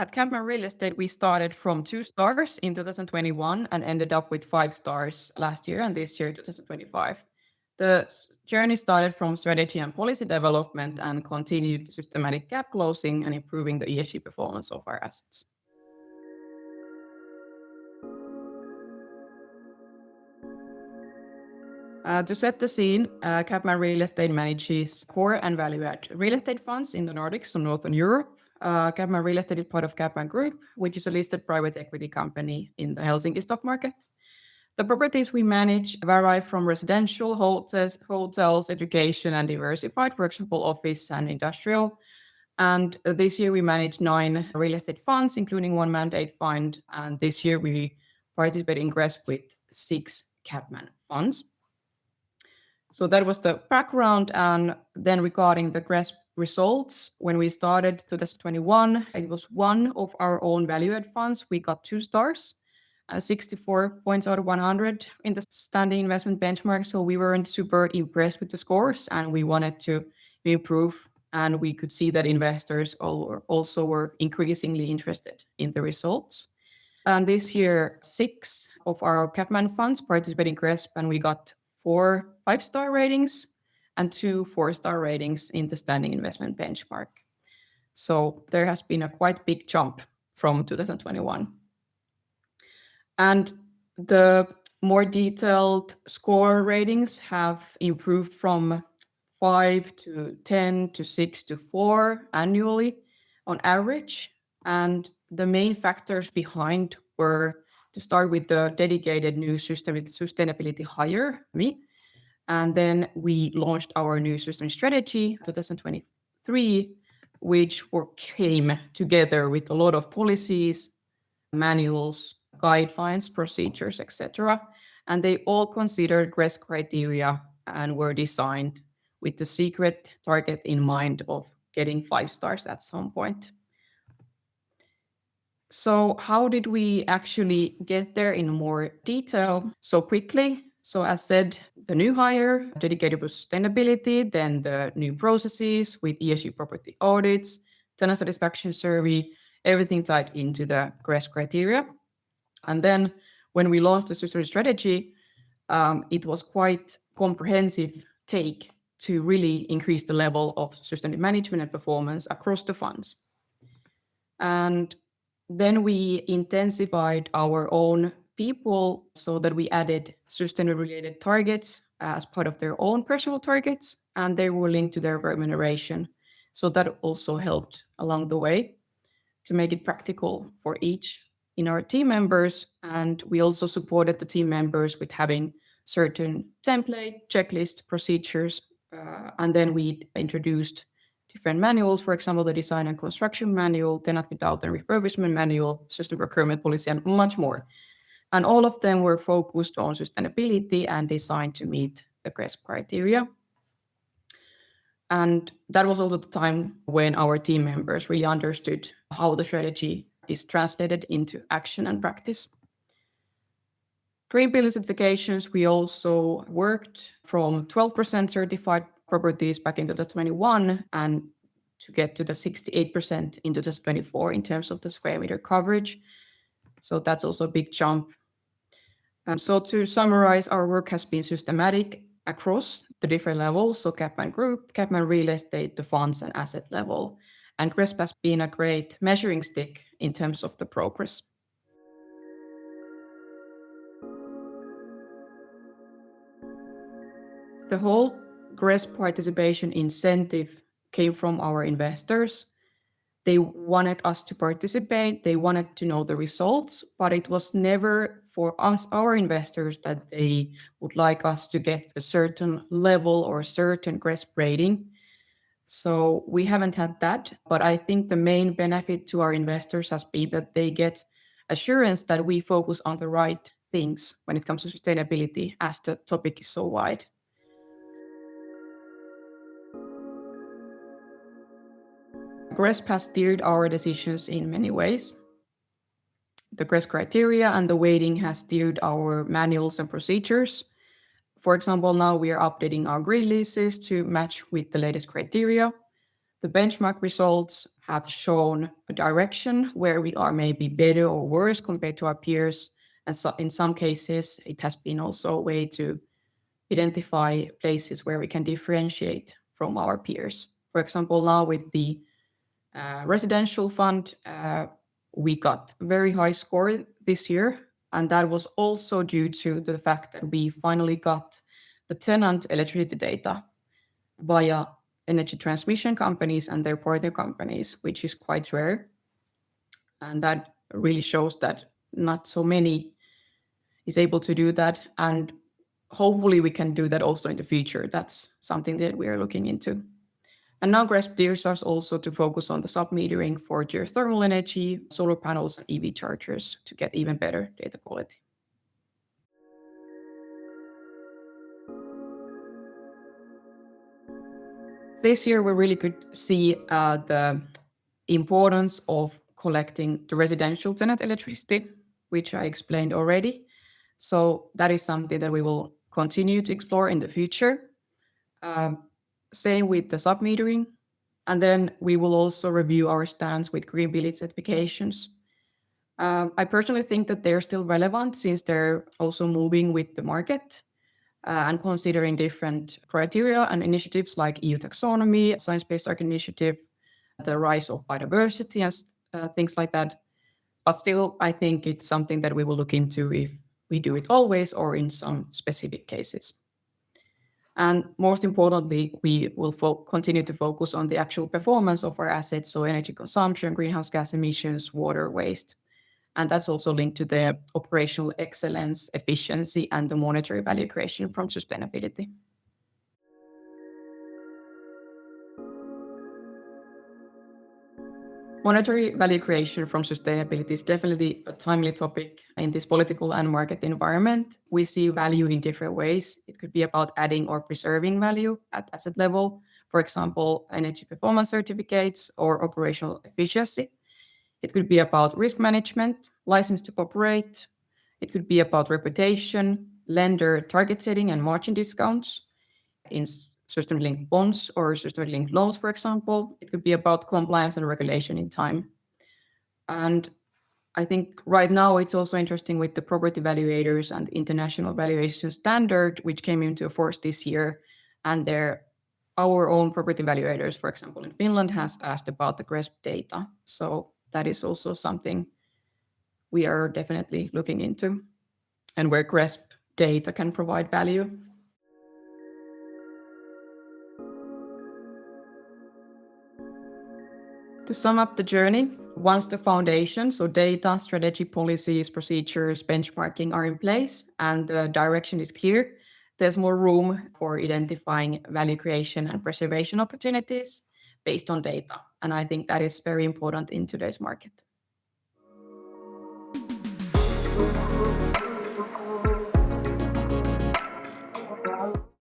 At CapMan Real Estate, we started from 2 stars in 2021 and ended up with 5 stars last year and this year, 2025. The journey started from strategy and policy development and continued systematic gap closing and improving the ESG performance of our assets. To set the scene, CapMan Real Estate manages core and value-add real estate funds in the Nordics and Northern Europe. CapMan Real Estate is part of CapMan Group, which is a listed private equity company in the Helsinki stock market. The properties we manage vary from residential, hotels, education, and diversified, for example, office and industrial. And this year we managed 9 real estate funds, including 1 mandate fund. And this year we participate in GRESB with 6 CapMan funds. So that was the background. And then regarding the GRESB results, when we started 2021, it was one of our own value-add funds. We got 2 stars, 64 points out of 100 in the standing investment benchmark. So we weren't super impressed with the scores and we wanted to improve. And we could see that investors also were increasingly interested in the results. And this year, 6 of our CapMan funds participated in GRESB, and we got 4 5-star ratings and 2 4-star ratings in the standing investment benchmark. So there has been a quite big jump from 2021. And the more detailed score ratings have improved from 5 to 10 to 6 to 4 annually on average. And the main factors behind were to start with the dedicated new sustainability hire, me. And then we launched our new system strategy 2023, which came together with a lot of policies, manuals, guidelines, procedures, etc. And they all considered GRESB criteria and were designed with the secret target in mind of getting 5 stars at some point. So how did we actually get there in more detail so quickly? So as said, the new hire dedicated to sustainability, then the new processes with ESG property audits, tenant satisfaction survey, everything tied into the GRESB criteria. And then when we launched the system strategy, it was quite comprehensive take to really increase the level of sustainability management and performance across the funds. And then we intensified our own people so that we added sustainability-related targets as part of their own personal targets, and they were linked to their remuneration. So that also helped along the way to make it practical for each in our team members. And we also supported the team members with having certain template, checklist, procedures. And then we introduced different manuals, for example, the design and construction manual, tenant fit-out and refurbishment manual, system procurement policy, and much more. And all of them were focused on sustainability and designed to meet the GRESB criteria. And that was also the time when our team members really understood how the strategy is translated into action and practice. Green building certifications, we also worked from 12% certified properties back in 2021 and to get to the 68% in 2024 in terms of the square meter coverage. So that's also a big jump. So to summarize, our work has been systematic across the different levels. So CapMan Group, CapMan Real Estate, the funds and asset level. And GRESB has been a great measuring stick in terms of the progress. The whole GRESB participation incentive came from our investors. They wanted us to participate, they wanted to know the results, but it was never for us, our investors, that they would like us to get a certain level or a certain GRESB rating. So we haven't had that, but I think the main benefit to our investors has been that they get assurance that we focus on the right things when it comes to sustainability, as the topic is so wide. GRESB has steered our decisions in many ways. The GRESB criteria and the weighting has steered our manuals and procedures. For example, now we are updating our green leases to match with the latest criteria. The benchmark results have shown a direction where we are maybe better or worse compared to our peers. And so in some cases, it has been also a way to identify places where we can differentiate from our peers. For example, now with the residential fund, we got a very high score this year. And that was also due to the fact that we finally got the tenant electricity data via energy transmission companies and their partner companies, which is quite rare. And that really shows that not so many is able to do that. And hopefully we can do that also in the future. That's something that we are looking into. And now GRESB dares us also to focus on the sub-metering for geothermal energy, solar panels, and EV chargers to get even better data quality. This year, we really could see the importance of collecting the residential tenant electricity, which I explained already. So that is something that we will continue to explore in the future. Same with the sub-metering. And then we will also review our stance with green village certifications. I personally think that they're still relevant since they're also moving with the market and considering different criteria and initiatives like EU taxonomy, science-based target initiative, the rise of biodiversity and things like that. But still, I think it's something that we will look into if we do it always or in some specific cases. And most importantly, we will continue to focus on the actual performance of our assets, so energy consumption, greenhouse gas emissions, water waste. And that's also linked to the operational excellence, efficiency, and the monetary value creation from sustainability. Monetary value creation from sustainability is definitely a timely topic in this political and market environment. We see value in different ways. It could be about adding or preserving value at asset level, for example, energy performance certificates or operational efficiency. It could be about risk management, license to operate. It could be about reputation, lender target setting and margin discounts in system-linked bonds or system-linked loans, for example. It could be about compliance and regulation in time. And I think right now it's also interesting with the property valuators and international valuation standard, which came into force this year. And our own property valuators, for example, in Finland, has asked about the GRESB data. So that is also something we are definitely looking into, and where GRESB data can provide value. To sum up the journey, once the foundation, so data, strategy, policies, procedures, benchmarking are in place and the direction is clear, there's more room for identifying value creation and preservation opportunities based on data. And I think that is very important in today's market.